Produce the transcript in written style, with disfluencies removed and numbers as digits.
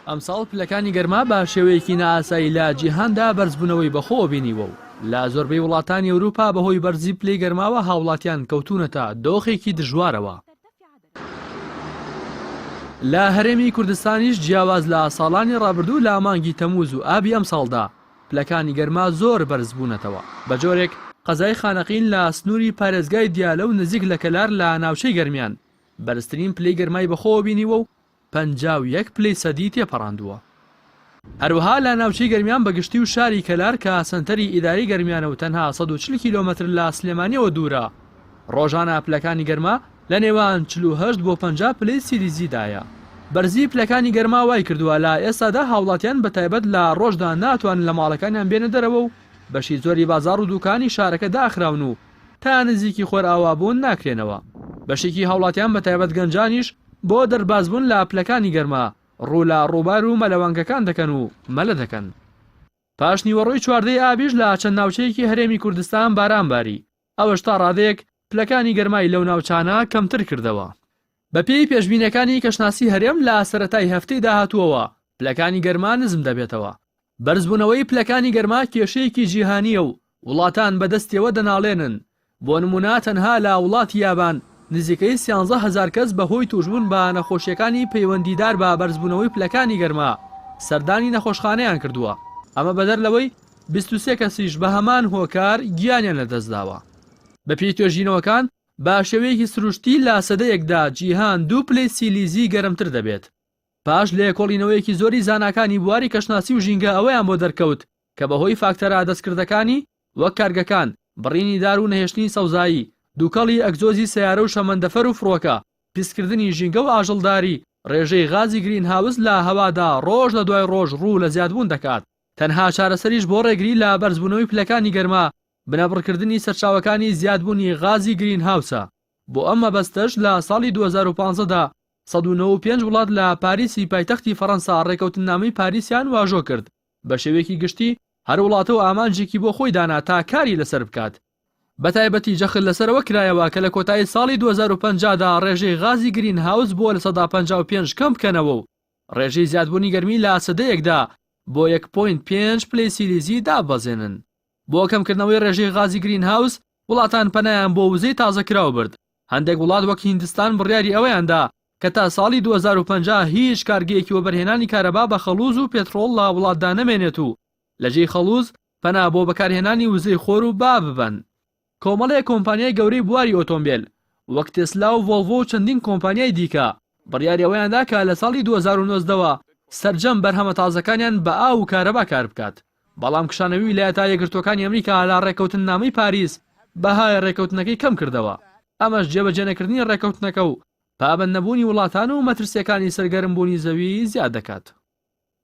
ئەمساڵ پلەکانی گەرما بە شێوەیەکی نائاسایی لە جیهاندا بەرزبوونەوەی بەخۆ بینیوە و لە زۆربەی وڵاتانی ئەوروپا بەهۆی بەرزی پلەی گەرماوە هاوڵاتیان کەوتونەتە دۆخێکی دژوارەوە. لە هەرێمی کوردستانیش جیاواز لە ساڵانی ڕابردوو لە مانگی تەمووز و ئابی ئەم ساڵدا پلەکانی گەرما زۆر بەرز بوونەتەوە. بە جۆرێک قەزای خانەقین لە سنووری پارێزگای دیالە و نزیک لە کەلار لە ناوچەی گەرمیان بەرزترین پلەی گەرمای بەخۆ بینیوە و 51 پلەی سەدی تێپەڕاندووە. هەروەها لە ناوچەی گەرمیان بەگشتی و شاری کەلار کە سەنتەری ئیداری گەرمیانە و تەنها 140 کیلۆمەتر لە سلێمانیەوە دوورە، ڕۆژانە پلەکانی گەرما لە نێوان 48 بۆ 50 پلەی سیلیزیدایە. بەرزی پلەکانی گەرما وای کردووە لە ئێستادا هاوڵاتیان بەتایبەت لە ڕۆژدا ناتوانن لە ماڵەکانیان بێنە دەرەوە و بەشی زۆری بازاڕ و دوکانی شارەکە داخراون و تا نزیکی خۆرئاوابوون ناکرێنەوە. بەشێکی هاوڵاتیان بەتایبەت گەنجانیش بۆ دەربازبوون لە پلەکانی گەرما ڕوو لە ڕووبار و مەلەوانگەکان دەکەن و مەلە دەکەن. پاش نیوەڕۆی چواردەی ئابیش لە چەند ناوچەیەکی هەرێمی کوردستان بارانباری، ئەوەش تا ڕادەیەک پلەکانی گەرمای لەو ناوچانە کەمتر کردەوە. بەپێی پێشبینەکانی کەشناسی هەرێم لە سەرەتای هەفتەی داهاتووەوە پلەکانی گەرما نزم دەبێتەوە. بەرزبوونەوەی پلەکانی گەرما کێشەیەکی جیهانیە و وڵاتان بەدەستیەوە دەناڵێنن. بۆ نمونا تەنها لە وڵاتی یابان نزیکەی 13,000 کەس بەهۆی توشبوون بە نەخۆشیەکانی پەیوەندیدار بە بەرزبوونەوەی پلەکانی گەرما سەردانی نەخۆشخانەیان کردووە. ئەمە بەدەر لەوەی 23 کەسیش بە هەمان هۆکار گیانیان لەدەستداوە. بەپێی توێژینەوەکان بە شێوەیەکی سروشتی لە سەدەیەکدا جیهان 2 پلەی سیلیزی گەرمتر دەبێت. پاش لێکۆڵینەوەیەکی زۆری زاناکانی بواری کەشناسی و ژینگە ئەوەیان بۆ دەرکەوت کە بەهۆی فاکتەرە دەستکردەکانی وەک کارگەکان، بڕینی دار و نەهێشتنی سەوزایی، دووکەڵی ئەگزۆزی سەیارە و شەمەندەفەر و فڕۆکە، پیسکردنی ژینگە و ئاژەڵداری، ڕێژەی غازی گرین هاوس لە هەوادا ڕۆژ لە دوای ڕۆژ ڕوو لە زیادبوون دەکات. تەنها چارەسەریش بۆ ڕێگری لە بەرزبوونەوەی پلەکانی گەرما بنەبڕکردنی سەرچاوەکانی زیادبوونی غازی گرین هاوسە. بۆ ئەمە بەستەش لە ساڵی 2015دا 195 وڵات لە پاریسی پایتەختی فەڕەنسا ڕێکەوتنامەی پاریسیان واژۆ کرد. بە شێوەیەکی گشتی هەر وڵاتەوە ئامانجێکی بۆ خۆی دانا تا کاری لەسەر بکات. بەتایبەتی جەخت لەسەرەوە کرایەوە کە لە کۆتایی ساڵی 2050دا ڕێژەی غازی گرین هاوس بۆ لە 155 کەم بکەنەوە و ڕێژەی زیادبوونی گەرمی لە سەدەیەکدا بۆ 1.5 پلەی سیلیزی دابەزێنن. بۆ کەمکردنەوەی ڕێژەی غازی گرین هاوس وڵاتان پەنایان بۆ وزەی تازەکراو برد. هەندێک وڵات وەک هیندستان بڕیاری ئەوەیاندا کە تا ساڵی 2050 هیچ کارگەیەکی وەبەرهێنانی کارەبا بە خەڵوز و پێترۆڵ لە وڵاتدا نەمێنێت و لەجێی خەڵوز پەنا بۆ بەکارهێنانی وزەی خۆر و با ببەن. کۆمەڵەیە کۆمپانیای گەورەی بواری ئۆتۆمبیل وەک تێسلا و ڤۆڵڤۆ و چەندین کۆمپانیای دیکە بڕیاری ئەوەیاندا کە لە ساڵی 2019ەوە سەرجەم بەرهەمە تازەکانیان بە ئاو و کارەبا کار بکات. بەڵام کشانەوی ویلایەتە یەکگرتووەکانی ئەمریکا لە ڕێکەوتنامەی پاریس بەهای ڕێکەوتنەکەی کەم کردەوە. ئەمەش جێبەجێنەکردنی ڕێکەوتنەکە و پابەند نەبوونی وڵاتان و مەترسیەکانی سەرگەرمبوونی زەوی زیاد دەکات.